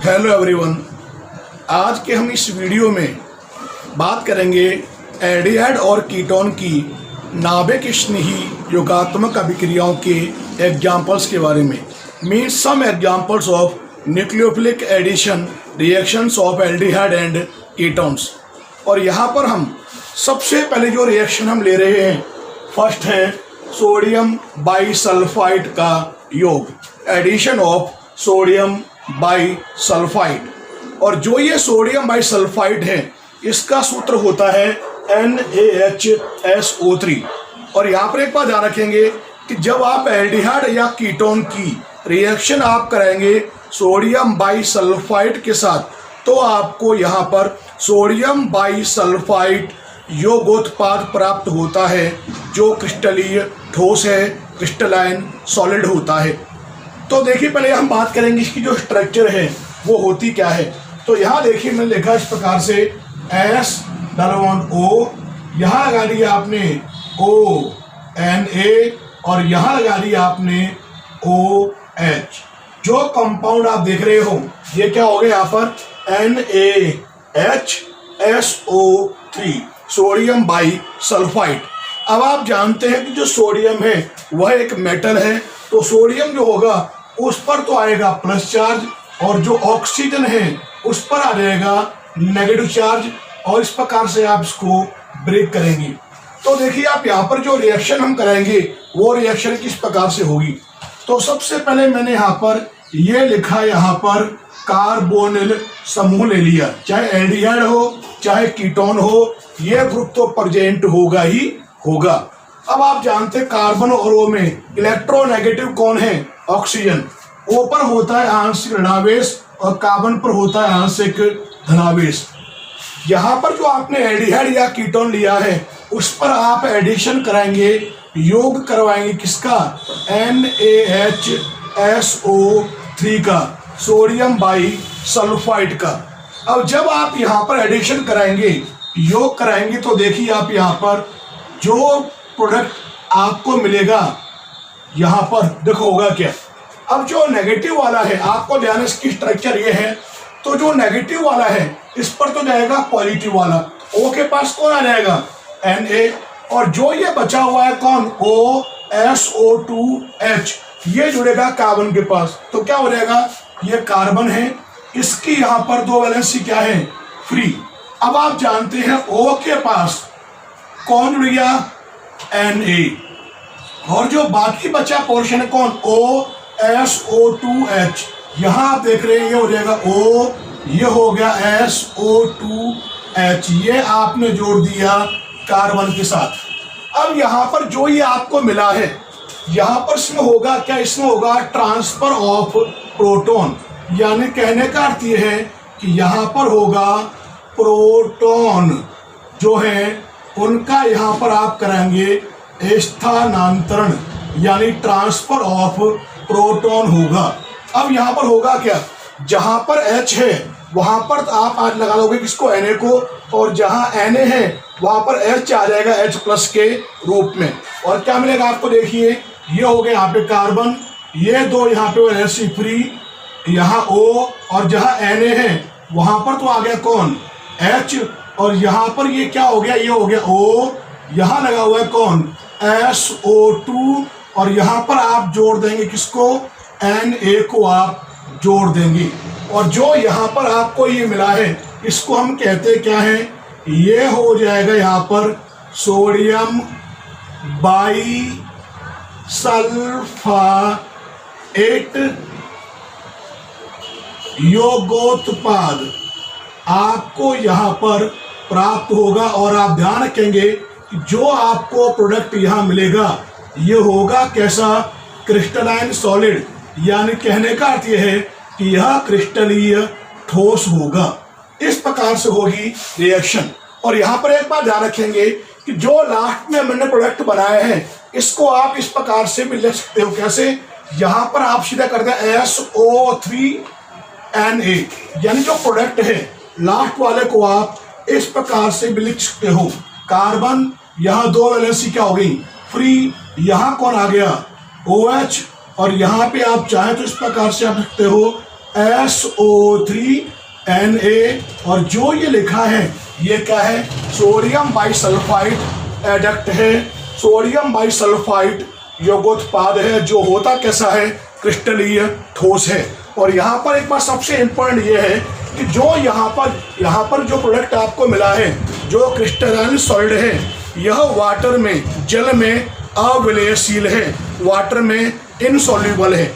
Hello everyone, आज के हम इस वीडियो में बात करेंगे एल्डिहाइड और कीटोन की नाभिक स्नेही योगात्मक अभिक्रियाओं के एग्जाम्पल्स के बारे में। Means some examples of nucleophilic addition reactions of aldehyde and ketones. और यहाँ पर हम सबसे पहले जो रिएक्शन हम ले रहे हैं, फर्स्ट है सोडियम बाईसल्फाइड का योग, एडिशन ऑफ सोडियम बाईसल्फाइड। और जो ये सोडियम बाईसल्फाइड है इसका सूत्र होता है NaHSO3। और यहाँ पर एक बात ध्यान रखेंगे कि जब आप एल्डिहाइड या कीटोन की रिएक्शन आप कराएंगे सोडियम बाईसल्फाइड के साथ, तो आपको यहाँ पर सोडियम बाईसल्फाइड योगोत्पाद प्राप्त होता है जो क्रिस्टलीय ठोस है, क्रिस्टलाइन सॉलिड होता है। तो देखिए, पहले हम बात करेंगे इसकी जो स्ट्रक्चर है वो होती क्या है। तो यहाँ देखिए मैंने लिखा इस प्रकार से S+O, यहाँ लगा दिया आपने ONA और यहाँ लगा दिया आपने OH। जो कंपाउंड आप देख रहे हो ये क्या हो गया यहाँ पर NaHSO3, सोडियम बाईसल्फाइड। अब आप जानते हैं कि जो सोडियम है वह एक मेटल है, तो सोडियम जो होगा उस पर तो आएगा प्लस चार्ज और जो ऑक्सीजन है उस पर आ जाएगा नेगेटिव चार्ज, और इस प्रकार से आप इसको ब्रेक करेंगे। तो देखिए आप यहाँ पर जो रिएक्शन हम करेंगे वो रिएक्शन किस प्रकार से होगी। तो सबसे पहले मैंने यहाँ पर ये लिखा, यहाँ पर कार्बोनिल समूह ले लिया, चाहे एल्डिहाइड हो चाहे कीटोन हो, ये ग्रुप तो प्रेजेंट होगा ही होगा। अब आप जानते हैं कार्बन और ओ में इलेक्ट्रोनेगेटिव कौन है, ऑक्सीजन। ओ पर होता है आंशिक ऋणावेश और कार्बन पर होता है आंशिक धनावेश। यहाँ पर जो आपने एल्डिहाइड या कीटोन लिया है उस पर आप एडिशन कराएंगे, योग करवाएंगे किसका, NaHSO3 का, सोडियम बाईसल्फाइड का। अब जब आप यहाँ पर एडिशन कराएंगे, योग कराएंगे, तो देखिए आप यहाँ पर जो प्रोडक्ट आपको मिलेगा यहाँ पर देखो होगा क्या। अब जो नेगेटिव वाला है, आपको ध्यान इसकी स्ट्रक्चर ये है, तो जो नेगेटिव वाला है इस पर तो जाएगा पॉजिटिव वाला, O के पास कौन आ जाएगा, Na, और जो ये बचा हुआ है कौन, OSO2H, ये जुड़ेगा कार्बन के पास, तो क्या हो जाएगा, ये कार्बन है, इसकी यहाँ पर दो वैलेंसी क्या है, फ्री। अब आप जानते हैं O के पास कौन जुड़ गया, Na, और जो बाकी बचा पोर्शन है कौन, OSO2H। यहाँ आप देख रहे हैं ये हो जाएगा O, ये हो गया SO2H, ये आपने जोड़ दिया कार्बन के साथ। अब यहाँ पर जो ये आपको मिला है, यहाँ पर इसमें होगा क्या, इसमें होगा ट्रांसफर ऑफ प्रोटॉन, यानी कहने का अर्थ ये है कि यहाँ पर होगा प्रोटॉन जो है उनका यहाँ पर आप कराएंगे स्थानांतरण, यानी ट्रांसफर ऑफ प्रोटॉन होगा। अब यहाँ पर होगा क्या, जहाँ पर H है वहाँ पर आप आज लगा लोगे किसको, Na को, और जहाँ Na है वहाँ पर H आ जाएगा H+ के रूप में। और क्या मिलेगा आपको, देखिए ये हो गया यहाँ पे कार्बन, ये दो यहाँ पे वैलेंसी फ्री, यहाँ O, और जहाँ Na है वहाँ पर तो आ गया कौन, H, और यहाँ पर ये क्या हो गया, ये हो गया O, यहाँ लगा हुआ है कौन, SO2, और यहाँ पर आप जोड़ देंगे किसको, Na को आप जोड़ देंगे। और जो यहाँ पर आपको ये मिला है इसको हम कहते क्या है, ये हो जाएगा यहाँ पर सोडियम बाईसल्फाइड योगोत्पाद आपको यहाँ पर प्राप्त होगा। और आप ध्यान रखेंगे कि जो आपको प्रोडक्ट यहाँ मिलेगा ये होगा कैसा, क्रिस्टलाइन सॉलिड, यानी कहने का अर्थ यह है कि यह क्रिस्टलीय ठोस होगा। इस प्रकार से होगी रिएक्शन। और यहाँ पर एक बात ध्यान रखेंगे कि जो लास्ट में मैंने प्रोडक्ट बनाए हैं इसको आप इस प्रकार से भी लिख सकते हो, कैसे, यहाँ पर आप सीधा करते हैं SO3Na, यानी जो प्रोडक्ट है लास्ट वाले को आप इस प्रकार से भी लिख सकते हो, कार्बन, यहाँ दो वैलेंसी क्या हो गई, फ्री, यहाँ कौन आ गया, OH, और यहाँ पे आप चाहे तो इस प्रकार से आप लिखते हो SO3Na, और जो ये लिखा है ये क्या है, सोडियम बाइसल्फाइड एडक्ट है, सोडियम बाइसल्फाइड योगोत्पाद है, जो होता कैसा है, क्रिस्टलीय ठोस है। और यहाँ पर एक बात सबसे इम्पोर्टेंट ये है कि जो यहाँ पर जो प्रोडक्ट आपको मिला है, जो क्रिस्टलाइन सॉलिड है, यह वाटर में, जल में अविलयशील है, वाटर में इनसॉल्युबल है।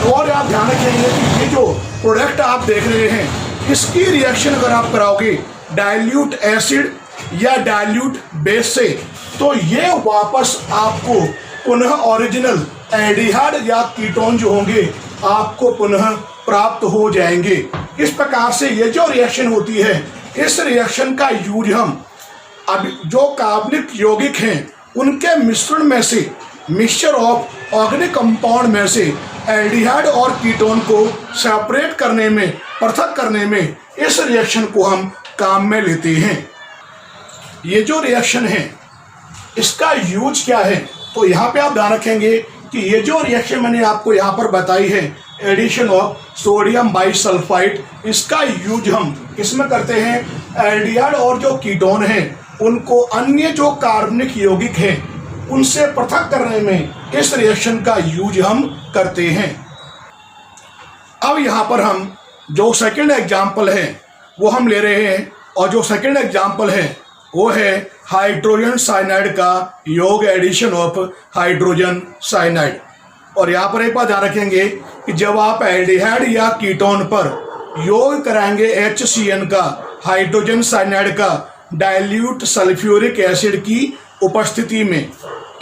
और आप ध्यान रखेंगे कि ये जो प्रोडक्ट आप देख रहे हैं, इसकी रिएक्शन अगर आप कराओगे डाइल्यूट एसिड या डाइल्यूट बेस से, तो ये वापस आपको पुनः ओरिजिनल एल्डिहाइड या कीटोन जो होंगे आपको पुनः प्राप्त हो जाएंगे। इस प्रकार से ये जो रिएक्शन होती है, इस रिएक्शन का यूज हम अब जो कार्बनिक यौगिक हैं उनके मिश्रण में से, मिक्सचर ऑफ ऑर्गेनिक कंपाउंड में से एल्डिहाइड और कीटोन को सेपरेट करने में, पृथक करने में, इस रिएक्शन को हम काम में लेते हैं। ये जो रिएक्शन है इसका यूज क्या है, तो यहाँ पे आप ध्यान रखेंगे कि ये जो रिएक्शन मैंने आपको यहाँ पर बताई है, एडिशन ऑफ सोडियम बाइसल्फाइड, इसका यूज हम इसमें करते हैं, एल्डिहाइड और जो कीटोन हैं उनको अन्य जो कार्बनिक यौगिक हैं उनसे पृथक करने में इस रिएक्शन का यूज हम करते हैं। अब यहाँ पर हम जो सेकंड एग्जाम्पल है वो हम ले रहे हैं, और जो सेकंड एग्जाम्पल है वो है हाइड्रोजन साइनाइड का योग, एडिशन ऑफ हाइड्रोजन साइनाइड। और यहाँ पर एक बात ध्यान रखेंगे कि जब आप एल्डिहाइड या कीटोन पर योग कराएंगे HCN का, हाइड्रोजन साइनाइड का, डाइल्यूट सल्फ्यूरिक एसिड की उपस्थिति में,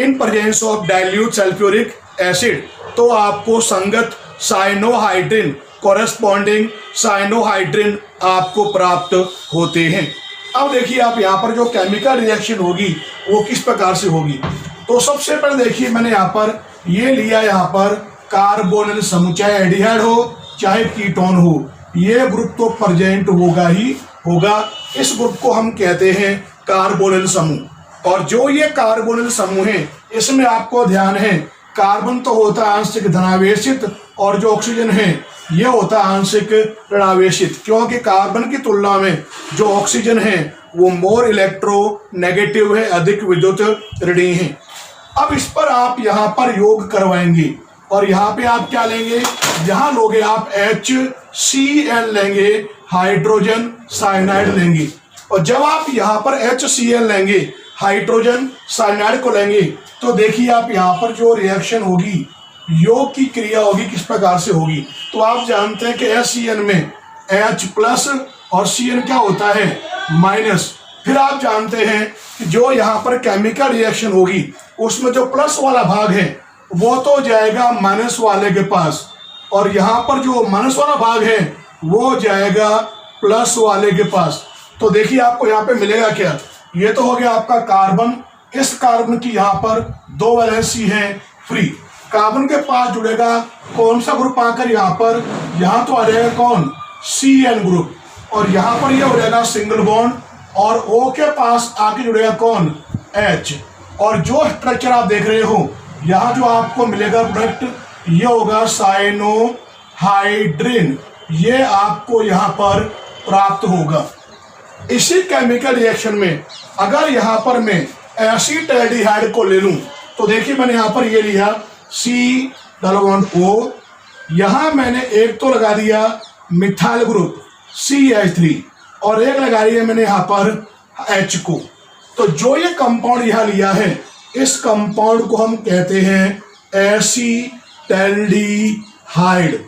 in presence of dilute sulphuric acid, तो आपको संगत साइनोहाइड्रिन, कॉरेस्पॉन्डिंग साइनोहाइड्रिन आपको प्राप्त होते हैं। अब देखिए आप यहाँ पर जो केमिकल रिएक्शन होगी वो किस प्रकार से होगी। तो सबसे पहले देखिए मैंने यहाँ पर ये लिया, यहाँ पर कार्बोनिल समूह, चाहे एल्डिहाइड हो चाहे कीटोन हो, ये ग्रुप तो प्रेजेंट होगा ही होगा। इस ग्रुप को हम कहते हैं कार्बोनिल समूह। और जो ये कार्बोनिल समूह है इसमें आपको ध्यान है, कार्बन तो होता है आंशिक धनावेशित और जो ऑक्सीजन है ये होता है आंशिक ऋणावेशित, क्योंकि कार्बन की तुलना में जो ऑक्सीजन है वो मोर इलेक्ट्रोनेगेटिव है, अधिक विद्युत ऋणी है। अब इस पर आप यहाँ पर योग करवाएंगे और यहाँ पे आप क्या लेंगे, यहाँ लोगे आप HCl लेंगे, हाइड्रोजन साइनाइड लेंगे। और जब आप यहाँ पर HCl लेंगे, हाइड्रोजन साइनाइड को लेंगे, तो देखिए आप यहाँ पर जो रिएक्शन होगी, योग की क्रिया होगी किस प्रकार से होगी। तो आप जानते हैं कि HCl में H प्लस और Cl क्या होता है, माइनस। फिर आप जानते हैं कि जो यहाँ पर केमिकल रिएक्शन होगी उसमें जो प्लस वाला भाग है वो तो जाएगा माइनस वाले के पास, और यहाँ पर जो माइनस वाला भाग है वो जाएगा प्लस वाले के पास। तो देखिए आपको यहाँ पे मिलेगा क्या, ये तो हो गया आपका कार्बन। इस कार्बन की यहाँ पर दो वैलेंसी है फ्री, कार्बन के पास जुड़ेगा कौन सा ग्रुप आकर यहाँ पर, यहाँ तो आ जाएगा कौन, Cn ग्रुप, और यहाँ पर ये हो जाएगा सिंगल बॉन्ड, और O के पास आके जुड़ेगा कौन, H। और जो स्ट्रक्चर आप देख रहे हो यहाँ जो आपको मिलेगा प्रोडक्ट, ये होगा साइनोहाइड्रिन, ये आपको यहाँ पर प्राप्त होगा। इसी केमिकल रिएक्शन में अगर यहाँ पर मैं एसिटाल्डिहाइड को ले लूँ, तो देखिए मैंने यहाँ पर ये लिया C+O, यहाँ मैंने एक तो लगा दिया मिथाइल ग्रुप CH3 और एक लगा दिया मैंने यहाँ पर H को। तो जो ये कंपाउंड यहाँ लिया है, इस कंपाउंड को हम कहते हैं एसिटाल्डिहाइड।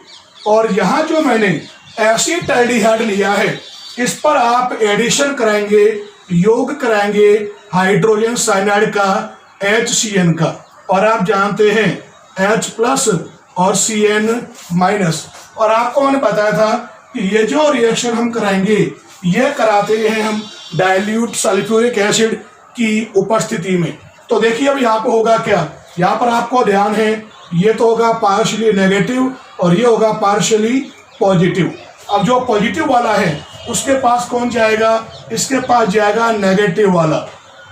और यहाँ जो मैंने एसिटाल्डिहाइड लिया है, इस पर आप एडिशन कराएंगे, योग कराएंगे हाइड्रोजन साइनाइड का HCN का, और आप जानते हैं H प्लस और Cn माइनस। और आपको मैंने बताया था कि ये जो रिएक्शन हम कराएंगे ये कराते हैं हम डाइल्यूट सल्फ्यूरिक एसिड की उपस्थिति में। तो देखिए अब यहाँ पे होगा क्या, यहाँ पर आपको ध्यान है, ये तो होगा पार्शियली नेगेटिव और ये होगा पार्शियली पॉजिटिव। अब जो पॉजिटिव वाला है उसके पास कौन जाएगा, इसके पास जाएगा नेगेटिव वाला,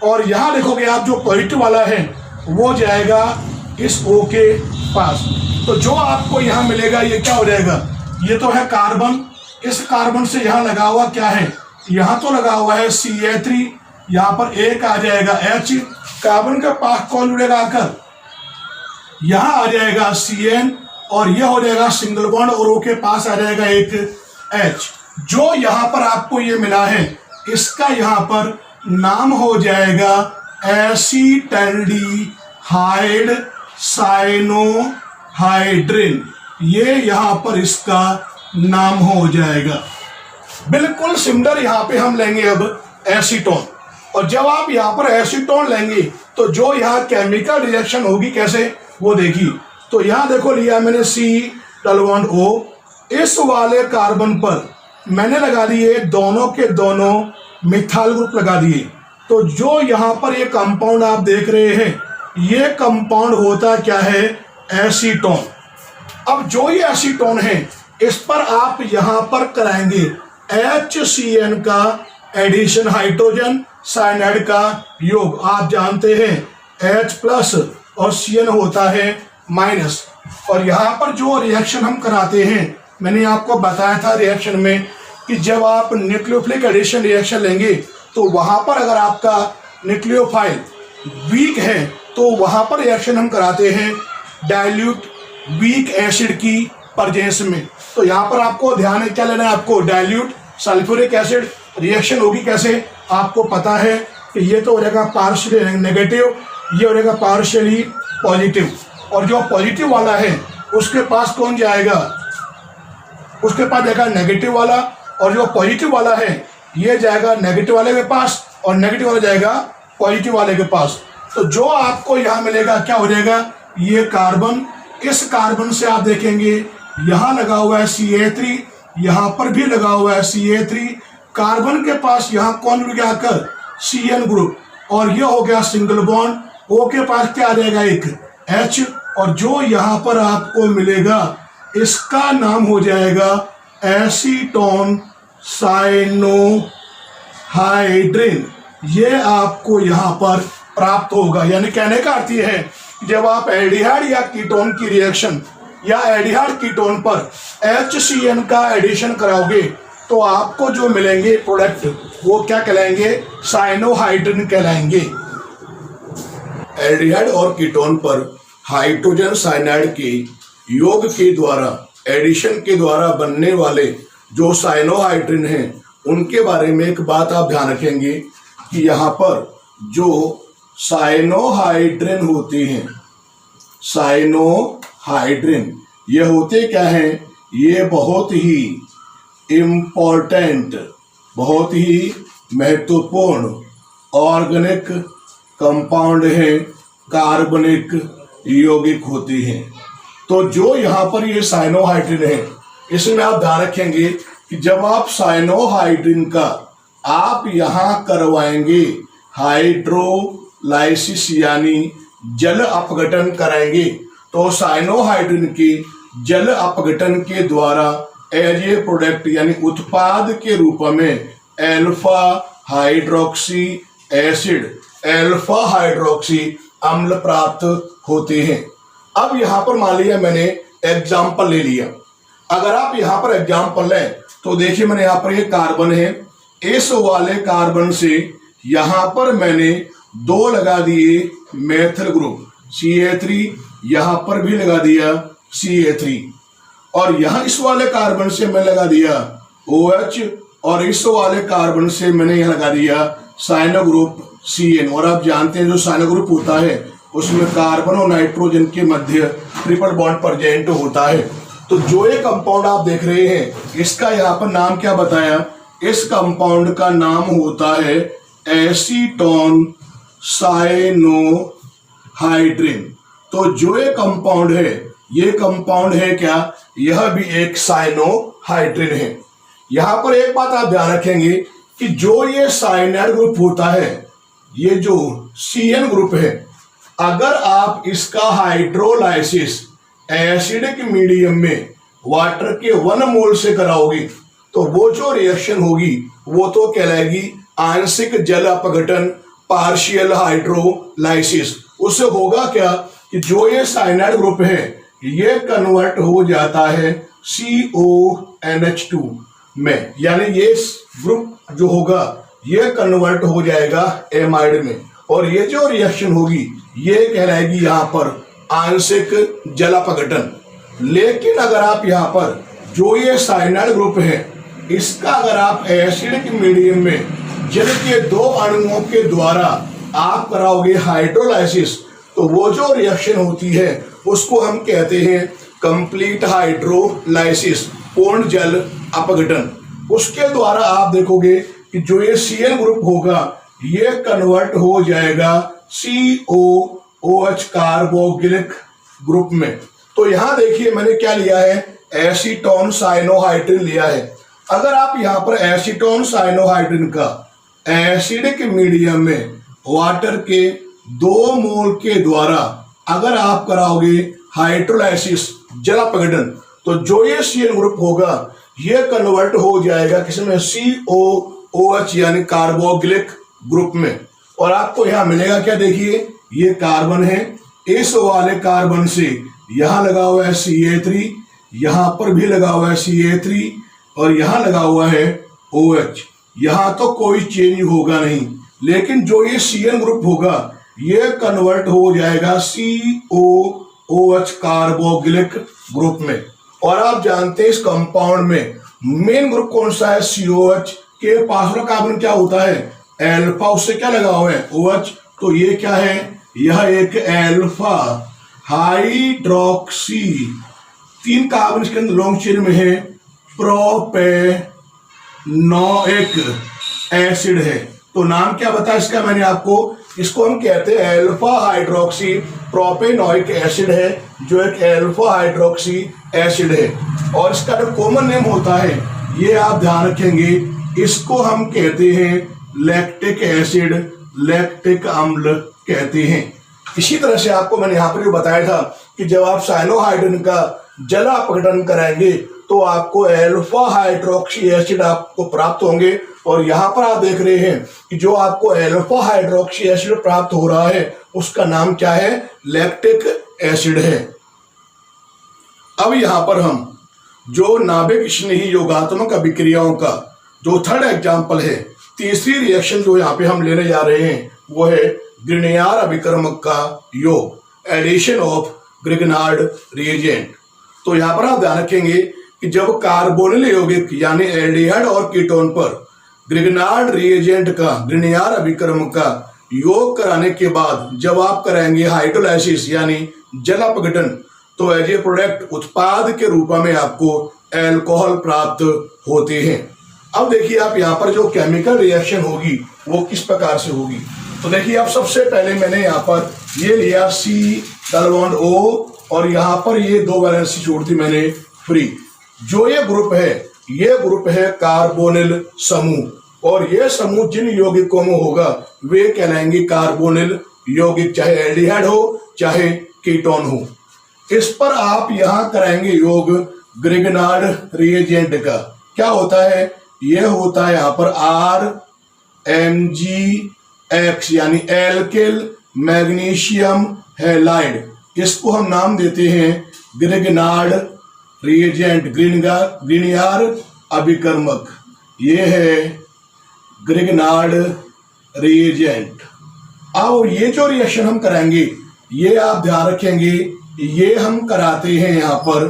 और यहाँ देखोगे आप जो पॉजिटिव वाला है वो जाएगा इस O के पास। तो जो आपको यहाँ मिलेगा ये क्या हो जाएगा, ये तो है कार्बन, इस कार्बन से यहाँ लगा हुआ क्या है, यहाँ तो लगा हुआ है Ca3, यहाँ पर एक आ जाएगा H, कार्बन के पास कौन जुड़ेगा आकर, यहाँ आ जाएगा Cn, और यह हो जाएगा सिंगल बॉन्ड, और O के पास आ जाएगा एक H। जो यहाँ पर आपको ये मिला है इसका यहाँ पर नाम हो जाएगा एसीटल्डिहाइड साइनोहाइड्रिन, ये यहाँ पर इसका नाम हो जाएगा। बिल्कुल सिमिलर यहाँ पे हम लेंगे अब एसीटोन, और जब आप यहाँ पर एसीटोन लेंगे तो जो यहाँ केमिकल रिएक्शन होगी कैसे वो देखिए। तो यहाँ देखो लिया मैंने C डबल बॉन्ड O, इस वाले कार्बन पर मैंने लगा दिए दोनों के दोनों मिथाइल ग्रुप लगा दिए। तो जो यहाँ पर ये कंपाउंड आप देख रहे हैं ये कंपाउंड होता क्या है, एसीटोन। अब जो ये एसीटोन है इस पर आप यहाँ पर कराएंगे HCN का एडिशन, हाइड्रोजन साइनाइड का योग। आप जानते हैं H प्लस और Cn होता है माइनस, और यहाँ पर जो रिएक्शन हम कराते हैं मैंने आपको बताया था रिएक्शन में कि जब आप न्यूक्लियोफिलिक एडिशन रिएक्शन लेंगे तो वहाँ पर अगर आपका न्यूक्लियोफाइल वीक है तो वहाँ पर रिएक्शन हम कराते हैं डाइल्यूट वीक एसिड की प्रेजेंस में। तो यहाँ पर आपको ध्यान क्या लेना है, आपको डाइल्यूट सल्फ्यूरिक एसिड रिएक्शन होगी कैसे, आपको पता है कि ये तो हो जाएगा पार्शियली नेगेटिव, ये हो जाएगा पार्शियली पॉजिटिव, और जो पॉजिटिव वाला है उसके पास कौन जाएगा, उसके पास जाएगा नेगेटिव वाला, और जो पॉजिटिव वाला है ये जाएगा नेगेटिव वाले के पास, और नेगेटिव वाला जाएगा पॉजिटिव वाले के पास। तो जो आपको यहाँ मिलेगा क्या हो जाएगा, ये कार्बन, इस कार्बन से आप देखेंगे यहाँ लगा हुआ है Ca3, यहाँ पर भी लगा हुआ है Ca3, कार्बन के पास यहाँ कौन जुड़ गया आकर, Cn ग्रुप, और यह हो गया सिंगल बॉन्ड, O के पास क्या आ जाएगा एक H, और जो यहाँ पर आपको मिलेगा इसका नाम हो जाएगा एसीटोन साइनोहाइड्रिन, ये आपको यहाँ पर प्राप्त होगा। यानी कहने का अर्थ ये है जब आप एल्डिहाइड या कीटोन की रिएक्शन या एल्डिहाइड कीटोन पर HCN का एडिशन कराओगे तो आपको जो मिलेंगे प्रोडक्ट वो क्या कहलाएंगे, साइनोहाइड्रिन कहलाएंगे। एल्डिहाइड और कीटोन पर हाइड्रोजन साइनाइड के योग के द्वारा एडिशन के द्वारा बनने वाले जो साइनोहाइड्रिन हैं उनके बारे में एक बात आप ध्यान रखेंगे कि यहाँ पर जो साइनोहाइड्रिन होते हैं, साइनोहाइड्रिन ये होते क्या हैं, ये बहुत ही इम्पोर्टेंट, बहुत ही महत्वपूर्ण ऑर्गेनिक कंपाउंड हैं, कार्बनिक यौगिक होते हैं। तो जो यहाँ पर ये साइनोहाइड्रिन है इसमें आप ध्यान रखेंगे कि जब आप साइनोहाइड्रिन का आप यहाँ करवाएंगे हाइड्रोलाइसिस यानी जल अपघटन कराएंगे तो साइनोहाइड्रिन के जल अपघटन के द्वारा एज ए प्रोडक्ट यानी उत्पाद के रूप में alpha hydroxy acid, alpha hydroxy अम्ल प्राप्त होते हैं। अब यहाँ पर मान लिया मैंने एग्जाम्पल ले लिया, अगर आप यहाँ पर एग्जाम्पल लें तो देखिए मैंने यहाँ पर ये कार्बन है, इस वाले कार्बन से यहाँ पर मैंने दो लगा दिए मेथिल ग्रुप Ca3, यहाँ पर भी लगा दिया Ca3, और यहाँ इस वाले कार्बन से मैं लगा दिया OH, और इस वाले कार्बन से मैंने यहाँ लगा दिया साइनो ग्रुप Cn। और आप जानते हैं जो साइनो ग्रुप होता है उसमें कार्बन और नाइट्रोजन के मध्य ट्रिपल बॉन्ड प्रेजेंट होता है। तो जो ये कंपाउंड आप देख रहे हैं इसका यहाँ पर नाम क्या बताया, इस कंपाउंड का नाम होता है एसीटोन साइनोहाइड्रिन। तो जो ये कंपाउंड है ये कंपाउंड है क्या, यह भी एक साइनोहाइड्रिन है। यहाँ पर एक बात आप ध्यान रखेंगे कि जो ये साइनाइड ग्रुप होता है, ये जो Cn ग्रुप है, अगर आप इसका हाइड्रोलाइसिस एसिडिक मीडियम में वाटर के 1 मोल से कराओगे तो वो जो रिएक्शन होगी वो तो कहलाएगी आंशिक जल अपघटन, पार्शियल हाइड्रोलाइसिस। उससे होगा क्या कि जो ये साइनाइड ग्रुप है ये कन्वर्ट हो जाता है CONH2 में, यानी ये ग्रुप जो होगा ये कन्वर्ट हो जाएगा एमाइड में, और ये जो रिएक्शन होगी ये कहलाएगी यहाँ पर आंशिक जलापघटन। लेकिन अगर आप यहाँ पर जो ये साइनाइड ग्रुप है इसका अगर आप एसिडिक मीडियम में जल के दो अणुओं के द्वारा आप कराओगे हाइड्रोलाइसिस, तो वो जो रिएक्शन होती है उसको हम कहते हैं कंप्लीट हाइड्रोलाइसिस, पूर्ण जल अपघटन। उसके द्वारा आप देखोगे कि जो ये Cl ग्रुप होगा ये कन्वर्ट हो जाएगा COOH कार्बोक्सिलिक ग्रुप में। तो यहां देखिए मैंने क्या लिया है, एसीटोन साइनोहाइड्रिन लिया है। अगर आप यहां पर एसीटोन साइनोहाइड्रिन का एसिडिक मीडियम में वाटर के 2 मोल के द्वारा अगर आप कराओगे हाइड्रोलाइसिस जलापघटन, तो जो ये Cl ग्रुप होगा ये कन्वर्ट हो जाएगा किसमें, COOH यानी कार्बोक्सिलिक ग्रुप में। और आपको यहां मिलेगा क्या, देखिए ये कार्बन है, इस वाले कार्बन से यहां लगा हुआ है Ca3, यहां पर भी लगा हुआ है Ca3 और यहां लगा हुआ है OH। यहां तो कोई चेंज होगा नहीं, लेकिन जो ये Cl ग्रुप होगा ये कन्वर्ट हो जाएगा COOH कार्बोक्सिलिक ग्रुप में। और आप जानते हैं इस कंपाउंड में मेन ग्रुप कौन सा है, COH के पास वाला कार्बन क्या होता है, एल्फा, उससे क्या लगा हुआ है OH, तो ये क्या है, यह एक एल्फा हाइड्रोक्सी, 3 कार्बन इसके अंदर लॉन्ग चेन में है, प्रोपेनोइक एसिड है। तो नाम क्या बताया इसका मैंने आपको, इसको हम कहते हैं एल्फा हाइड्रोक्सी प्रोपेनोइक एसिड है, जो एक एल्फा हाइड्रोक्सी एसिड है। और इसका जो कॉमन नेम होता है ये आप ध्यान रखेंगे, इसको हम कहते हैं लैक्टिक एसिड, लैक्टिक अम्ल कहते हैं। इसी तरह से आपको मैंने यहाँ पर बताया था कि जब आप साइनोहाइड्रिन का जलापघटन कराएंगे तो आपको एल्फा हाइड्रोक्सी एसिड आपको प्राप्त होंगे। और यहाँ पर आप देख रहे हैं कि जो आपको एल्फा हाइड्रोक्सी एसिड प्राप्त हो रहा है उसका नाम क्या है, लैक्टिक एसिड है। अब यहाँ पर हम जो नाभिक स्नेही योगात्मक अभिक्रियाओं का जो थर्ड एग्जाम्पल है, तीसरी रिएक्शन जो यहाँ पे हम लेने जा रहे हैं वो है ग्रिग्नार्ड अभिकर्मक का योग, एडिशन ऑफ ग्रिग्नार्ड रिएजेंट। तो यहाँ पर आप ध्यान रखेंगे कि जब कार्बोनिल यौगिक यानी एल्डिहाइड और कीटोन पर ग्रिग्नार्ड रिएजेंट का, ग्रिग्नार्ड अभिकर्मक का योग कराने के बाद जब आप कराएंगे हाइड्रोलाइसिस यानी जलापघटन, तो एज ए प्रोडक्ट उत्पाद के रूप में आपको एल्कोहल प्राप्त होते हैं। अब देखिए आप यहाँ पर जो केमिकल रिएक्शन होगी वो किस प्रकार से होगी। तो देखिए आप सबसे पहले मैंने यहाँ पर ये लिया C डबल बॉन्ड O और यहाँ पर ये 2 वैलेंसी छोड़ दी मैंने फ्री। जो ये ग्रुप है कार्बोनिल समूह, और ये समूह जिन यौगिकों में होगा वे कहलाएंगे कार्बोनिल यौगिक, चाहे एल्डिहाइड हो चाहे कीटोन हो। इस पर आप यहाँ कराएंगे योग ग्रिग्नार्ड रिएजेंट का। क्या होता है, यह होता है यहाँ पर RMgX यानी एल्किल मैग्नीशियम हैलाइड, इसको हम नाम देते हैं ग्रिग्नार्ड रिएजेंट, ग्रिग्नार्ड अभिकर्मक। ये है ग्रिग्नार्ड रिएजेंट। अब ये जो रिएक्शन हम कराएंगे ये आप ध्यान रखेंगे, ये हम कराते हैं यहाँ पर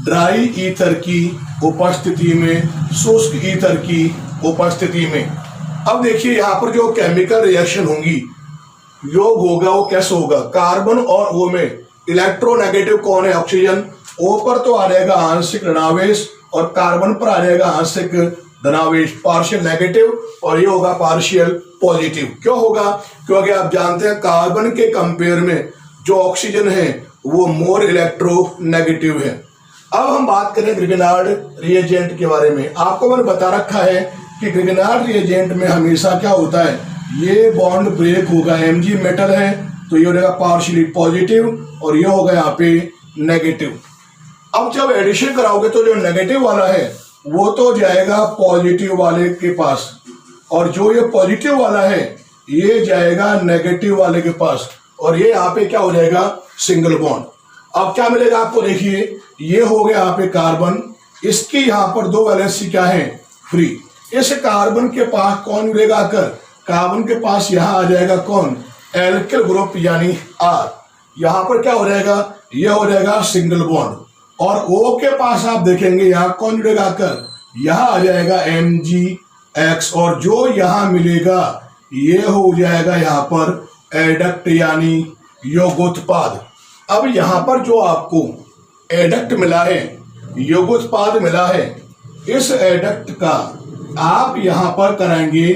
ड्राई ईथर की उपस्थिति में, शुष्क ईथर की उपस्थिति में। अब देखिए यहाँ पर जो केमिकल रिएक्शन होंगी, योग होगा वो कैसे होगा, कार्बन और O में इलेक्ट्रोनेगेटिव कौन है, ऑक्सीजन। O पर तो आ जाएगा आंशिक ऋणावेश और कार्बन पर आ जाएगा आंशिक धनावेश, पार्शियल नेगेटिव, और ये होगा पार्शियल पॉजिटिव। क्यों होगा, क्योंकि आप जानते हैं कार्बन के कंपेयर में जो ऑक्सीजन है वो मोर इलेक्ट्रोनेगेटिव है। अब हम बात करें ग्रिग्नार्ड रिएजेंट के बारे में। आपको मैंने बता रखा है कि ग्रिग्नार्ड रिएजेंट में हमेशा क्या होता है, ये बॉन्ड ब्रेक होगा, Mg मेटल है तो ये हो जाएगा पार्शियली पॉजिटिव और ये होगा यहाँ पे नेगेटिव। अब जब एडिशन कराओगे तो जो नेगेटिव वाला है वो तो जाएगा पॉजिटिव वाले के पास, और जो ये पॉजिटिव वाला है ये जाएगा नेगेटिव वाले के पास, और ये यहाँ पे क्या हो जाएगा, सिंगल बॉन्ड। अब क्या मिलेगा आपको, देखिए ये हो गया यहाँ पे कार्बन, इसकी यहाँ पर दो वैलेंसी क्या है, फ्री। इस कार्बन के पास कौन जुड़ेगा आकर, कार्बन के पास यहाँ आ जाएगा कौन, एल्किल ग्रुप यानी आर। यहाँ पर क्या हो जाएगा, यह हो जाएगा सिंगल बॉन्ड। और O के पास आप देखेंगे यहाँ कौन जुड़ेगा आकर, यहाँ आ जाएगा MgX, और जो यहाँ मिलेगा ये हो जाएगा यहाँ पर एडक्ट यानी योगोत्पाद। अब यहाँ पर जो आपको एडक्ट मिला है, योगोत्पाद मिला है, इस एडक्ट का आप यहाँ पर कराएंगे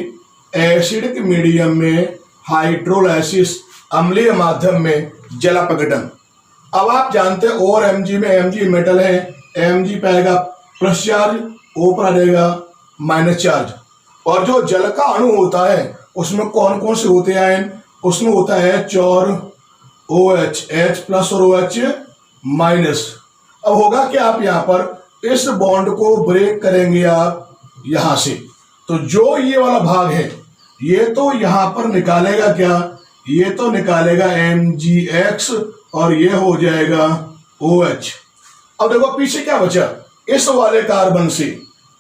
एसिडिक मीडियम में हाइड्रोलाइसिस, अम्लीय माध्यम में जलापघटन। अब आप जानते हैं और Mg में Mg मेटल है, Mg पाएगा प्लस चार्ज, O पर आ जाएगा माइनस चार्ज। और जो जल का अणु होता है उसमें कौन कौन से होते हैं आयन, उसमें होता है H और OH, H प्लस और OH माइनस। अब होगा कि आप यहाँ पर इस बॉन्ड को ब्रेक करेंगे आप यहाँ से, तो जो ये वाला भाग है ये तो यहाँ पर निकालेगा क्या, ये तो निकालेगा MgX और ये हो जाएगा OH। अब देखो पीछे क्या बचा, इस वाले कार्बन से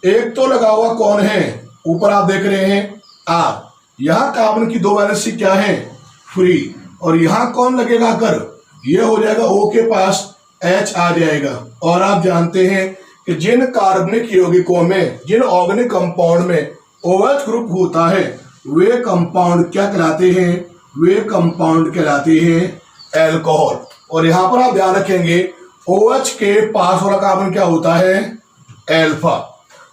एक तो लगा हुआ कौन है, ऊपर आप देख रहे हैं R। यहाँ कार्बन की दो वैलेंसी क्या है, फ्री। और यहाँ कौन लगेगा कर, ये हो जाएगा O के पास H आ जाएगा। और आप जानते हैं कि जिन कार्बनिक यौगिकों में, जिन ऑर्गेनिक कंपाउंड में OH ग्रुप होता है वे कंपाउंड क्या कहलाते हैं, वे कंपाउंड कहलाते हैं एल्कोहल। और यहाँ पर आप ध्यान रखेंगे OH के पास वाला कार्बन क्या होता है, एल्फा।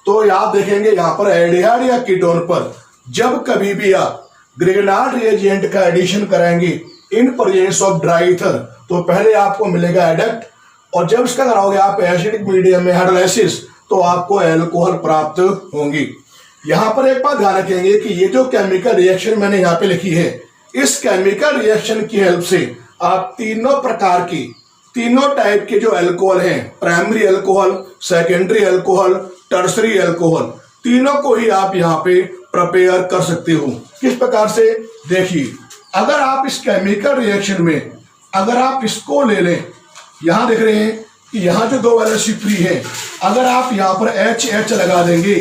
तो आप देखेंगे यहाँ पर एल्डिहाइड या कीटोन पर जब कभी भी आप ग्रिग्नार्ड रिएजेंट का एडिशन कराएंगे in presence of dry ether, तो पहले आपको मिलेगा एडक्ट, और जब इसका कराओगे आप एसिडिक मीडियम में हाइड्रोलाइसिस तो आपको एल्कोहल प्राप्त होंगी। यहाँ पर एक बात ध्यान रखेंगे कि ये जो केमिकल रिएक्शन मैंने यहाँ पे लिखी है, इस केमिकल रिएक्शन की हेल्प से आप तीनों प्रकार की, तीनों टाइप के जो अल्कोहल हैं, primary alcohol, secondary alcohol, tertiary alcohol, तीनों को ही आप यहाँ पे प्रिपेयर कर सकते हो। किस प्रकार से, देखिए अगर आप इस केमिकल रिएक्शन में अगर आप इसको ले लें, यहाँ देख रहे हैं कि यहाँ जो दो वैलेंसी फ्री है, अगर आप यहाँ पर HH लगा देंगे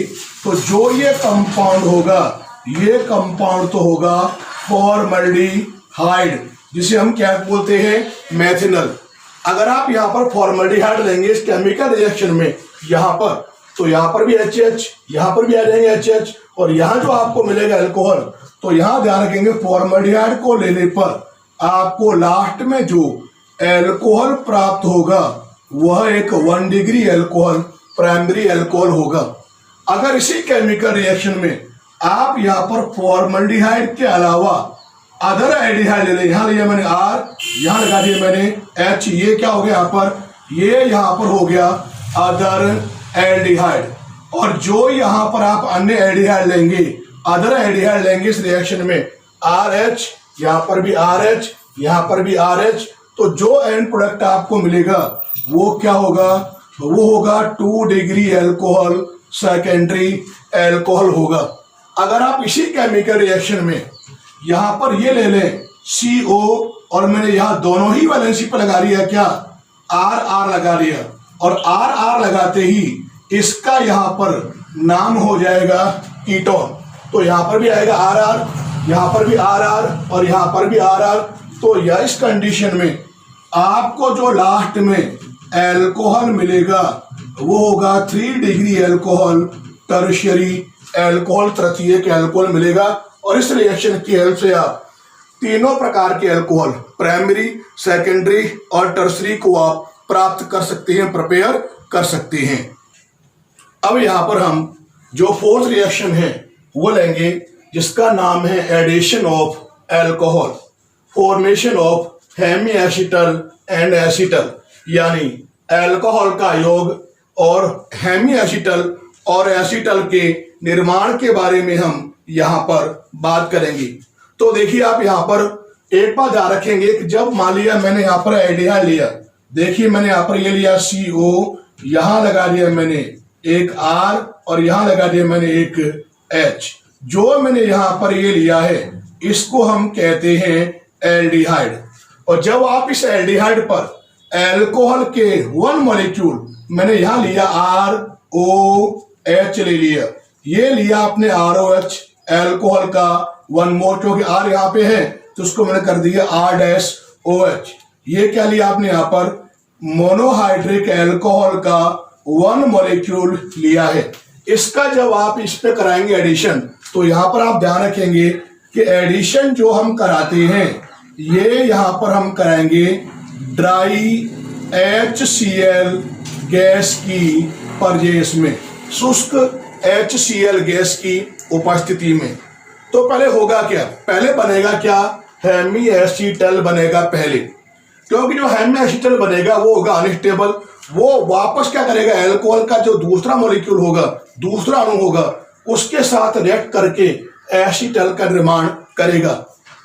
तो जो ये कंपाउंड होगा, ये कंपाउंड तो होगा फॉर्मल्डिहाइड, जिसे हम क्या बोलते हैं, मेथिनल। अगर आप यहाँ पर फॉर्मल्डिहाइड लेंगे इस केमिकल रिएक्शन में यहाँ पर, तो यहाँ पर भी HH, यहाँ पर भी आ जाएंगे HH, और यहाँ जो आपको मिलेगा अल्कोहल, तो यहाँ ध्यान रखेंगे फॉर्मल्डिहाइड को लेने पर आपको लास्ट में जो अल्कोहल प्राप्त होगा वह एक 1 डिग्री अल्कोहल, प्राइमरी अल्कोहल होगा। अगर इसी केमिकल रिएक्शन में आप यहाँ पर फॉर्मल्डिहाइड के अलावा अदर एल्डिहाइड ले लें, यहाँ लिया मैंने R, यहाँ लगा दिया मैंने H, ये क्या हो गया यहाँ पर, ये यहाँ पर हो गया अदर एल्डिहाइड। और जो यहाँ पर आप अन्य एल्डिहाइड लेंगे, अदर एल्डिहाइड लेंगे इस रिएक्शन में RH, यहाँ पर भी RH, यहाँ पर भी RH, तो जो एंड प्रोडक्ट आपको मिलेगा वो क्या होगा, वो होगा 2 डिग्री अल्कोहल, सेकेंडरी अल्कोहल होगा। अगर आप इसी केमिकल रिएक्शन में यहाँ पर ये ले लें CO, और मैंने यहाँ दोनों ही वैलेंसी पर लगा दिया क्या, RR लगा दिया, और RR लगाते ही इसका यहाँ पर नाम हो जाएगा कीटोन। तो यहाँ पर भी आएगा RR, यहाँ पर भी RR, और यहाँ पर भी RR। तो यह इस कंडीशन में आपको जो लास्ट में अल्कोहल मिलेगा वो होगा 3 डिग्री अल्कोहल, टर्शियरी अल्कोहल, तृतीयक अल्कोहल मिलेगा। और इस रिएक्शन की हेल्प से आप तीनों प्रकार के अल्कोहल, प्राइमरी, सेकेंडरी और टर्सरी को आप प्राप्त कर सकते हैं, प्रिपेयर कर सकते हैं। अब यहाँ पर हम जो फोर्थ रिएक्शन है वो लेंगे जिसका नाम है addition of alcohol, formation of hemiacetal and acetal, यानी अल्कोहल का योग और हेमी एसिटल और एसिटल के निर्माण के बारे में हम यहाँ पर बात करेंगे। तो देखिए आप यहाँ पर एक बात ध्यान रखेंगे कि जब मान लिया मैंने यहाँ पर एल्डिहाइड लिया, देखिए मैंने यहाँ पर ये लिया CO, यहाँ लगा दिया मैंने एक R, और यहाँ लगा दिया मैंने एक H। जो मैंने यहाँ पर ये लिया है इसको हम कहते हैं एल्डिहाइड। और जब आप इस एल्डिहाइड पर अल्कोहल के 1 मॉलिक्यूल, मैंने यहाँ लिया OH ले लिया, ये लिया आपने ROH एल्कोहल का 1 मोल, क्योंकि R यहाँ पे है तो उसको मैंने कर दिया R-OH। ये क्या लिया आपने यहाँ पर मोनोहाइड्रिक एल्कोहल का 1 मॉलिक्यूल लिया है। इसका जब आप इस पे कराएंगे एडिशन, तो यहाँ पर आप ध्यान रखेंगे कि एडिशन जो हम कराते हैं ये यहाँ पर हम कराएंगे ड्राई HCl गैस की परजेश में, शुष्क HCl गैस की उपस्थिति में। तो पहले होगा क्या, पहले बनेगा क्या, हेमी एसीटल बनेगा पहले, क्योंकि जो हेमी एसीटल बनेगा वो होगा अनस्टेबल, वो वापस क्या करेगा, एल्कोहल का जो दूसरा मॉलिक्यूल होगा, दूसरा अणु होगा, उसके साथ रिएक्ट करके एसीटल का निर्माण करेगा।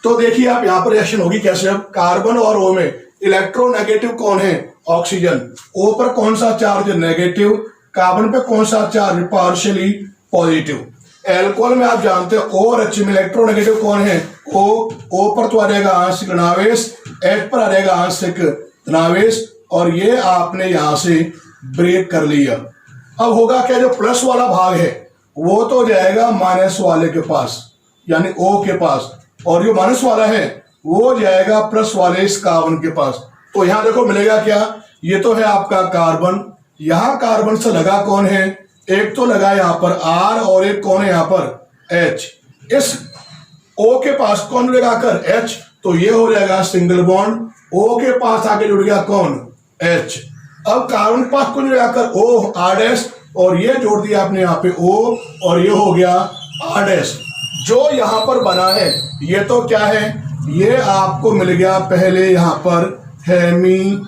तो देखिए आप यहाँ पर रिएक्शन होगी कैसे, अब कार्बन और O में इलेक्ट्रोनेगेटिव कौन है, ऑक्सीजन, O पर कौन सा चार्ज, नेगेटिव, कार्बन पे कौन सा चार्ज, पार्शियली पॉजिटिव। एल्कोहल में आप जानते हैं O और H में इलेक्ट्रोनेगेटिव कौन है, O पर तो आ जाएगा आंशिक ऋणावेश, H पर आ जाएगा आंशिक धनावेश, और ये आपने यहां से ब्रेक कर लिया। अब होगा क्या, जो प्लस वाला भाग है वो तो जाएगा माइनस वाले के पास, यानी O के पास, और जो माइनस वाला है वो जाएगा प्लस वाले इस कार्बन के पास। तो यहां देखो मिलेगा क्या, ये तो है आपका कार्बन, यहां कार्बन से लगा कौन है, एक तो लगा यहां पर R और एक कौन है यहां पर H। इस O के पास कौन लगाकर H, तो ये हो जाएगा सिंगल बॉन्ड, O के पास आके जुड़ गया कौन, H। अब कार्बन के पास कौन लगाकर O, R-, और ये जोड़ दिया आपने यहाँ पे O, और ये हो गया R-। जो यहाँ पर बना है ये तो क्या है, ये आपको मिल गया पहले यहाँ पर हेमी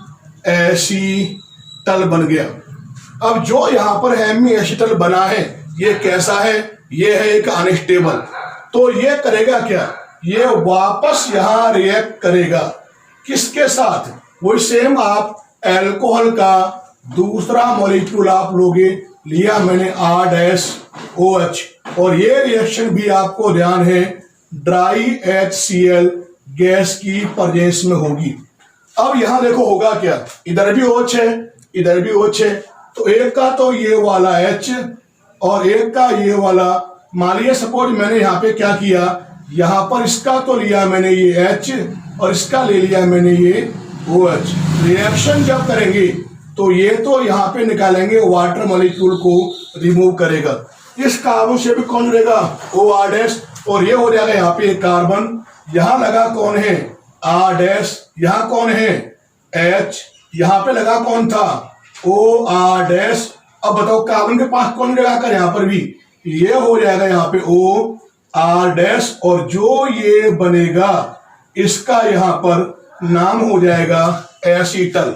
एसीटल बन गया। अब जो यहाँ पर हेमी एसीटल बना है ये कैसा है, ये है एक अनस्टेबल, तो ये करेगा क्या, ये वापस यहाँ रिएक्ट करेगा किसके साथ, वही सेम आप एल्कोहल का दूसरा मॉलिक्यूल आप लोगे, लिया मैंने R-OH, और ये रिएक्शन भी आपको ध्यान है ड्राई HCl गैस की प्रेजेंस में होगी। अब यहां देखो होगा क्या, इधर भी OH है, इधर भी OH है, तो एक का तो ये वाला H और एक का ये वाला, मान लिया सपोज मैंने यहाँ पे क्या किया, यहाँ पर इसका तो लिया मैंने ये H और इसका ले लिया मैंने ये OH। रिएक्शन जब करेंगे तो ये तो यहाँ पे निकालेंगे, वाटर मॉलिक्यूल को रिमूव करेगा, इस कार्बन से भी कौन जुड़ेगा, OR-, और ये हो जाएगा यहाँ पे कार्बन, यहाँ लगा कौन है R-, यहाँ कौन है H, यहाँ पे लगा कौन था OR-। अब बताओ कार्बन के पास कौन लगा कर, यहाँ पर भी ये हो जाएगा यहाँ पे OR-, और जो ये बनेगा इसका यहाँ पर नाम हो जाएगा एसीटल।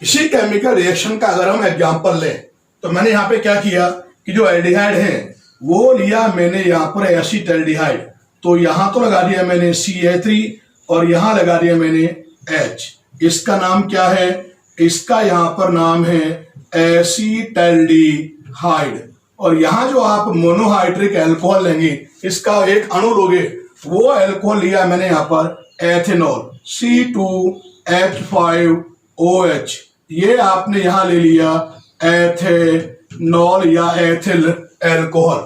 इसी केमिकल रिएक्शन का अगर हम एग्जांपल लें, तो मैंने यहाँ पे क्या किया कि जो एल्डिहाइड है वो लिया मैंने यहाँ पर एसीटल्डिहाइड, तो यहाँ तो लगा दिया मैंने CH3 और यहाँ लगा दिया मैंने H। इसका नाम क्या है, इसका यहाँ पर नाम है एसीटल्डिहाइड। और यहाँ जो आप मोनोहाइड्रिक एल्कोहल लेंगे, इसका एक अणु लोगे, वो एल्कोहल लिया मैंने यहाँ पर एथेनॉल C2H5OH, ये आपने यहां ले लिया एथेनॉल या एथिल एल्कोहल।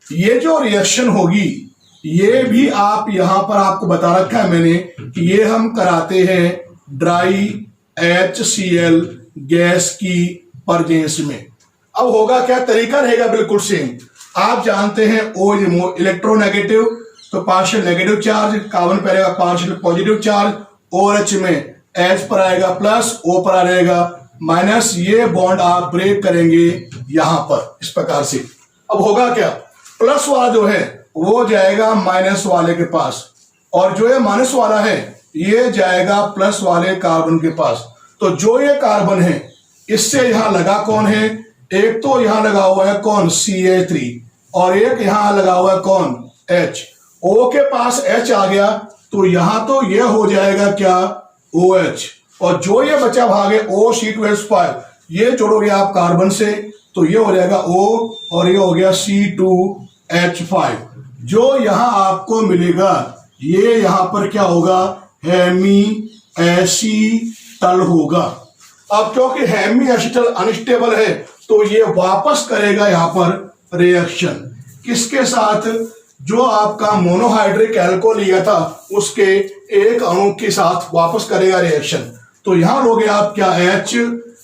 ये जो रिएक्शन होगी ये भी आप यहां पर आपको बता रखा है मैंने कि ये हम कराते हैं ड्राई HCl गैस की प्रेजेंस में। अब होगा क्या, तरीका रहेगा बिल्कुल सेम। आप जानते हैं O इलेक्ट्रोनेगेटिव, तो पार्शियल नेगेटिव चार्ज, कार्बन पर आएगा पार्शियल पॉजिटिव चार्ज, OH में H पर आएगा प्लस, O पर आ जाएगा माइनस, ये बॉन्ड आप ब्रेक करेंगे यहां पर इस प्रकार से। अब होगा क्या, प्लस वाला जो है वो जाएगा माइनस वाले के पास, और जो ये माइनस वाला है ये जाएगा प्लस वाले कार्बन के पास। तो जो ये कार्बन है इससे यहां लगा कौन है, एक तो यहां लगा हुआ है कौन CH3 और एक यहां लगा हुआ है कौन H। O के पास H आ गया तो यहां तो ये हो जाएगा क्या OH, और जो ये बचा भाग है OC2H5, ये जोड़ोगे आप कार्बन से तो ये हो जाएगा O और ये हो गया C2H5। जो यहां आपको मिलेगा ये यहां पर क्या होगा, हेमी एसीटल होगा। अब क्योंकि हेमी एसिटल अनस्टेबल है तो ये वापस करेगा यहाँ पर रिएक्शन किसके साथ, जो आपका मोनोहाइड्रिक एल्कोहल लिया था उसके एक अणु के साथ वापस करेगा रिएक्शन। तो यहां लोगे आप क्या H,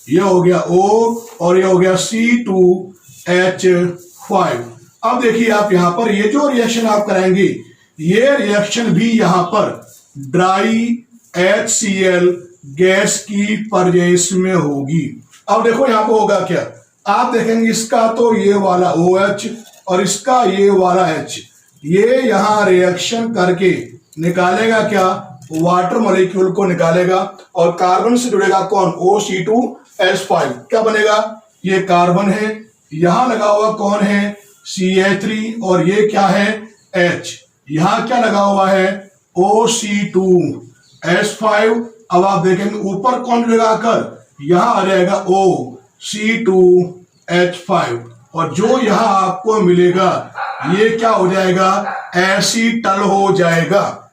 ये हो गया O और ये हो गया C2H5। अब देखिए आप यहां पर ये जो रिएक्शन आप कराएंगे ये रिएक्शन भी यहां पर ड्राई HCl गैस की प्रेजेंस में होगी। अब देखो यहां पे होगा क्या, आप देखेंगे इसका तो ये वाला OH और इसका ये वाला H, ये यहां रिएक्शन करके निकालेगा क्या, वाटर मॉलिक्यूल को निकालेगा और कार्बन से जुड़ेगा कौन, OC2H5। क्या बनेगा, ये कार्बन है, यहां लगा हुआ कौन है CH3 और ये क्या है H, यहां क्या लगा हुआ है OC2H5। अब आप देखेंगे ऊपर कौन जुड़ेगा कर, यहां आ जाएगा OC2H5 और जो यहां आपको मिलेगा ये क्या हो जाएगा, एसीटल हो जाएगा।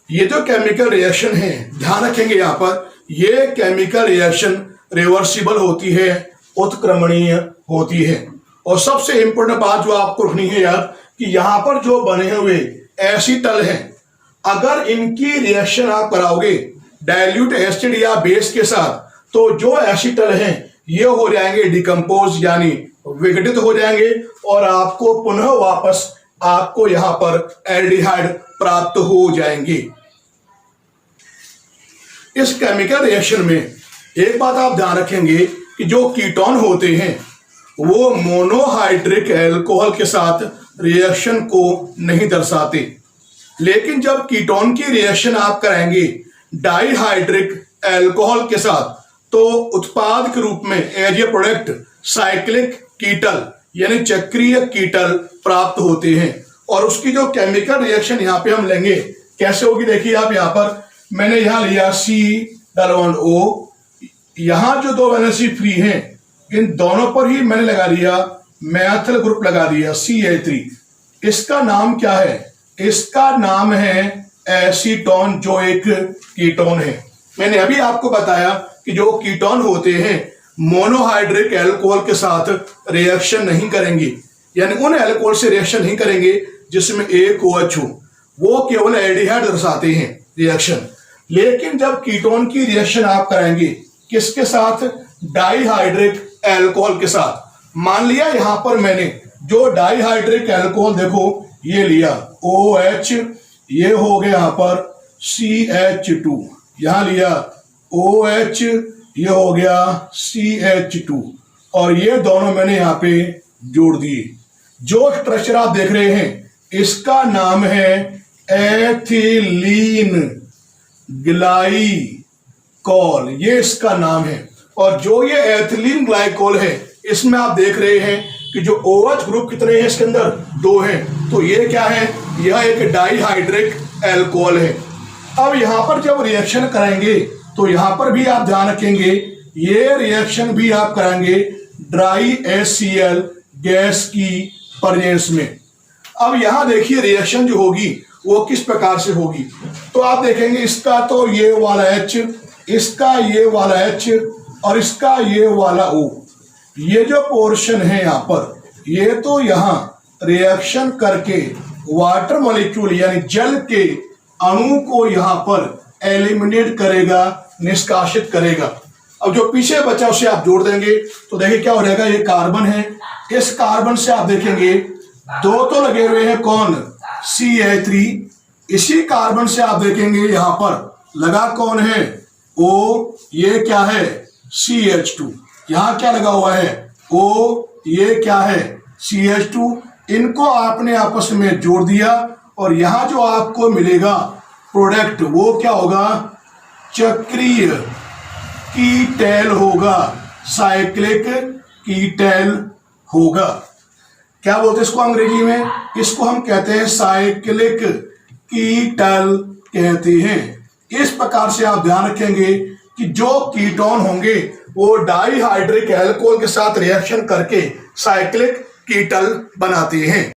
ये जो केमिकल रिएक्शन है ध्यान रखेंगे यहां पर, ये केमिकल रिएक्शन रिवर्सिबल होती है, उत्क्रमणीय होती है। और सबसे इंपॉर्टेंट बात जो आपको रखनी है यार कि यहां पर जो बने हुए एसीटल हैं, अगर इनकी रिएक्शन आप कराओगे डाइल्यूट एसिड या बेस के साथ तो जो एसीटल हैं ये हो जाएंगे डिकम्पोज यानी विघटित हो जाएंगे और आपको पुनः वापस आपको यहां पर एल्डिहाइड प्राप्त हो जाएंगे। इस केमिकल रिएक्शन में एक बात आप ध्यान रखेंगे कि जो कीटोन होते हैं वो मोनोहाइड्रिक एल्कोहल के साथ रिएक्शन को नहीं दर्शाते, लेकिन जब कीटोन की रिएक्शन आप कराएंगे डाइहाइड्रिक एल्कोहल के साथ तो उत्पाद के रूप में एज ए प्रोडक्ट साइक्लिक कीटल यानी चक्रीय कीटल प्राप्त होते हैं। और उसकी जो केमिकल रिएक्शन यहाँ पे हम लेंगे कैसे होगी, देखिए आप यहाँ पर मैंने यहाँ लिया C+O, यहाँ जो दो वैलेंसी फ्री हैं इन दोनों पर ही मैंने लगा दिया मैथिल ग्रुप लगा दिया CH3। इसका नाम क्या है, इसका नाम है एसीटोन जो एक कीटोन है। मैंने अभी आपको बताया कि जो कीटोन होते हैं मोनोहाइड्रिक एल्कोहल के साथ रिएक्शन नहीं करेंगे, यानी उन एल्कोहल से रिएक्शन नहीं करेंगे जिसमें एक OH हो, वो केवल एल्डिहाइड दर्शाते हैं रिएक्शन। लेकिन जब कीटोन की रिएक्शन आप कराएंगे किसके साथ, डाइहाइड्रिक एल्कोहल के साथ। मान लिया यहां पर मैंने जो डाइहाइड्रिक एल्कोहल देखो ये लिया OH, ये हो गया यहां पर CH2, यहां लिया OH, ये हो गया CH2 और ये दोनों मैंने यहां पे जोड़ दिए। जो स्ट्रक्चर आप देख रहे हैं इसका नाम है एथिलीन ग्लाइकोल, ये इसका नाम है। और जो ये एथिलीन ग्लाइकोल है इसमें आप देख रहे हैं कि जो OH ग्रुप कितने हैं इसके अंदर, 2 हैं। तो ये क्या है, यह एक डाइहाइड्रिक एल्कोहल है। अब यहां पर जब रिएक्शन कराएंगे तो यहां पर भी आप ध्यान रखेंगे ये रिएक्शन भी आप कराएंगे ड्राई HCl गैस की प्रेजेंस में। अब यहां देखिए रिएक्शन जो होगी वो किस प्रकार से होगी, तो आप देखेंगे इसका तो ये वाला H, इसका ये वाला H और इसका ये वाला O, ये जो पोर्शन है यहां पर ये तो यहां रिएक्शन करके वाटर मॉलिक्यूल यानी जल के अणु को यहां पर एलिमिनेट करेगा, निष्कासित करेगा। अब जो पीछे बचा उसे आप जोड़ देंगे तो देखिए क्या हो जाएगा, ये कार्बन है, इस कार्बन से आप देखेंगे 2 तो लगे हुए हैं कौन, CH3, इसी कार्बन से आप देखेंगे यहां पर लगा कौन है O, ये क्या है CH2, यहां क्या लगा हुआ है O, ये क्या है CH2। इनको आपने आपस में जोड़ दिया और यहां जो आपको मिलेगा प्रोडक्ट वो क्या होगा, चक्रीय कीटैल होगा, साइक्लिक कीटैल होगा। क्या बोलते हैं इसको अंग्रेजी में, इसको हम कहते हैं साइक्लिक कीटल कहते हैं। इस प्रकार से आप ध्यान रखेंगे कि जो कीटोन होंगे वो डाइहाइड्रिक एल्कोहल के साथ रिएक्शन करके साइक्लिक कीटल बनाते हैं।